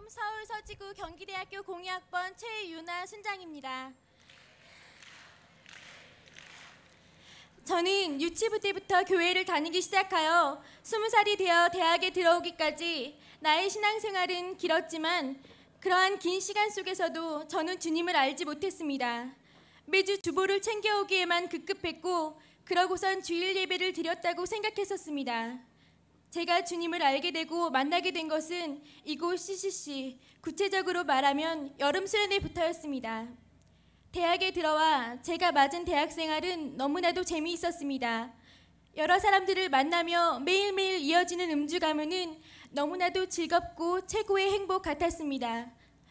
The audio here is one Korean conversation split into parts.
서울 서지구 경기대학교 공유학번 최유나 순장입니다. 저는 유치부 때부터 교회를 다니기 시작하여 20살이 되어 대학에 들어오기까지 나의 신앙생활은 길었지만 그러한 긴 시간 속에서도 저는 주님을 알지 못했습니다. 매주 주보를 챙겨오기에만 급급했고 그러고선 주일 예배를 드렸다고 생각했었습니다. 제가 주님을 알게 되고 만나게 된 것은 이곳 CCC, 구체적으로 말하면 여름 수련회부터였습니다. 대학에 들어와 제가 맞은 대학생활은 너무나도 재미있었습니다. 여러 사람들을 만나며 매일매일 이어지는 음주 가문은 너무나도 즐겁고 최고의 행복 같았습니다.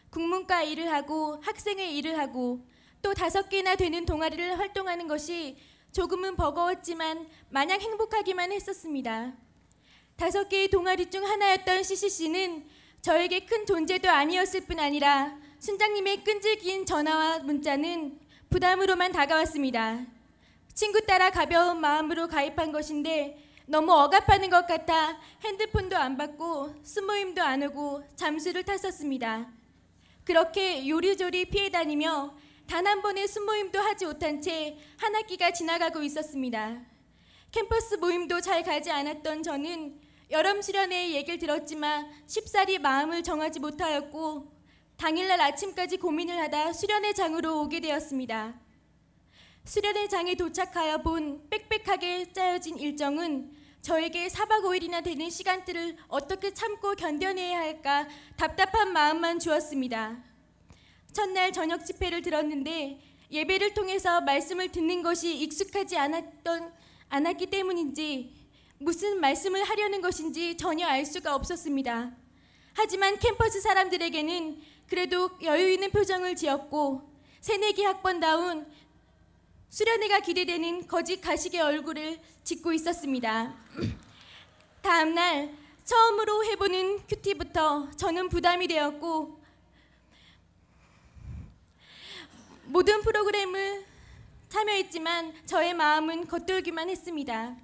국문과 일을 하고 학생회 일을 하고 또 5개나 되는 동아리를 활동하는 것이 조금은 버거웠지만 마냥 행복하기만 했었습니다. 5개의 동아리 중 하나였던 CCC는 저에게 큰 존재도 아니었을 뿐 아니라 순장님의 끈질긴 전화와 문자는 부담으로만 다가왔습니다. 친구 따라 가벼운 마음으로 가입한 것인데 너무 억압하는 것 같아 핸드폰도 안 받고 숨모임도 안 오고 잠수를 탔었습니다. 그렇게 요리조리 피해 다니며 단 한 번의 숨모임도 하지 못한 채 한 학기가 지나가고 있었습니다. 캠퍼스 모임도 잘 가지 않았던 저는 여름 수련회의 얘기를 들었지만 쉽사리 마음을 정하지 못하였고 당일날 아침까지 고민을 하다 수련회장으로 오게 되었습니다. 수련회장에 도착하여 본 빽빽하게 짜여진 일정은 저에게 4박 5일이나 되는 시간들을 어떻게 참고 견뎌내야 할까 답답한 마음만 주었습니다. 첫날 저녁 집회를 들었는데 예배를 통해서 말씀을 듣는 것이 익숙하지 않았기 때문인지 무슨 말씀을 하려는 것인지 전혀 알 수가 없었습니다. 하지만 캠퍼스 사람들에게는 그래도 여유 있는 표정을 지었고 새내기 학번다운 수련회가 기대되는 거짓 가식의 얼굴을 짓고 있었습니다. 다음날 처음으로 해보는 큐티부터 저는 부담이 되었고 모든 프로그램을 참여했지만 저의 마음은 겉돌기만 했습니다.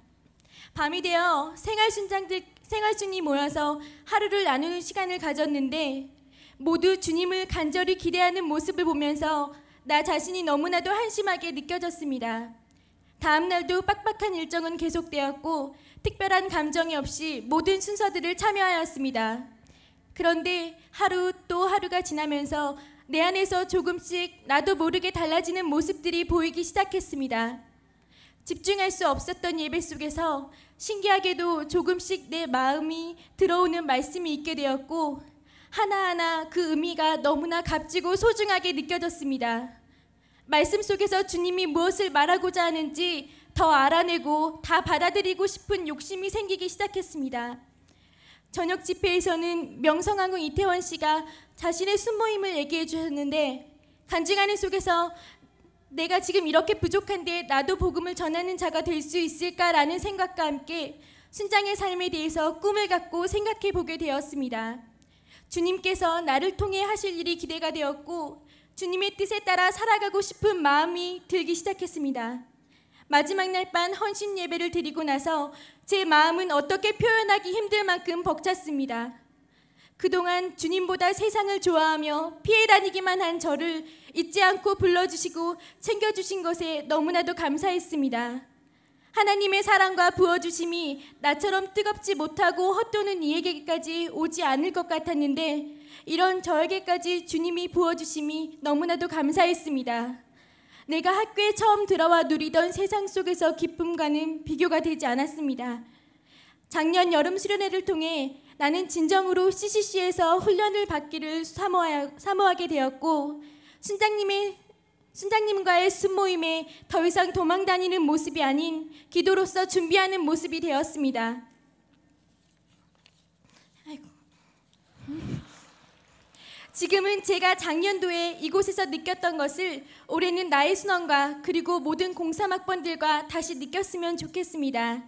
밤이 되어 생활순이 모여서 하루를 나누는 시간을 가졌는데 모두 주님을 간절히 기대하는 모습을 보면서 나 자신이 너무나도 한심하게 느껴졌습니다. 다음 날도 빡빡한 일정은 계속되었고 특별한 감정이 없이 모든 순서들을 참여하였습니다. 그런데 하루 또 하루가 지나면서 내 안에서 조금씩 나도 모르게 달라지는 모습들이 보이기 시작했습니다. 집중할 수 없었던 예배 속에서 신기하게도 조금씩 내 마음이 들어오는 말씀이 있게 되었고 하나하나 그 의미가 너무나 값지고 소중하게 느껴졌습니다. 말씀 속에서 주님이 무엇을 말하고자 하는지 더 알아내고 다 받아들이고 싶은 욕심이 생기기 시작했습니다. 저녁 집회에서는 명성황후 이태원 씨가 자신의 순모임을 얘기해 주셨는데 간증하는 속에서 내가 지금 이렇게 부족한데 나도 복음을 전하는 자가 될 수 있을까라는 생각과 함께 순장의 삶에 대해서 꿈을 갖고 생각해 보게 되었습니다. 주님께서 나를 통해 하실 일이 기대가 되었고 주님의 뜻에 따라 살아가고 싶은 마음이 들기 시작했습니다. 마지막 날 밤 헌신 예배를 드리고 나서 제 마음은 어떻게 표현하기 힘들 만큼 벅찼습니다. 그동안 주님보다 세상을 좋아하며 피해 다니기만 한 저를 잊지 않고 불러주시고 챙겨주신 것에 너무나도 감사했습니다. 하나님의 사랑과 부어주심이 나처럼 뜨겁지 못하고 헛도는 이에게까지 오지 않을 것 같았는데 이런 저에게까지 주님이 부어주심이 너무나도 감사했습니다. 내가 학교에 처음 들어와 누리던 세상 속에서 기쁨과는 비교가 되지 않았습니다. 작년 여름 수련회를 통해 나는 진정으로 CCC에서 훈련을 받기를 사모하게 되었고 순장님과의 순모임에 더 이상 도망다니는 모습이 아닌 기도로서 준비하는 모습이 되었습니다. 지금은 제가 작년도에 이곳에서 느꼈던 것을 올해는 나의 순원과 그리고 모든 03학번들과 다시 느꼈으면 좋겠습니다.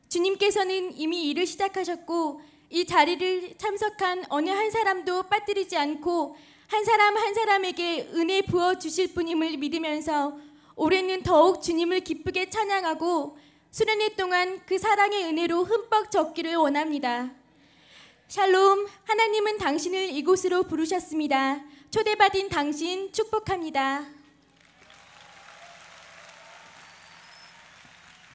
주님께서는 이미 일을 시작하셨고 이 자리를 참석한 어느 한 사람도 빠뜨리지 않고 한 사람 한 사람에게 은혜 부어주실 분임을 믿으면서 올해는 더욱 주님을 기쁘게 찬양하고 수련회 동안 그 사랑의 은혜로 흠뻑 젖기를 원합니다. 샬롬, 하나님은 당신을 이곳으로 부르셨습니다. 초대받은 당신 축복합니다.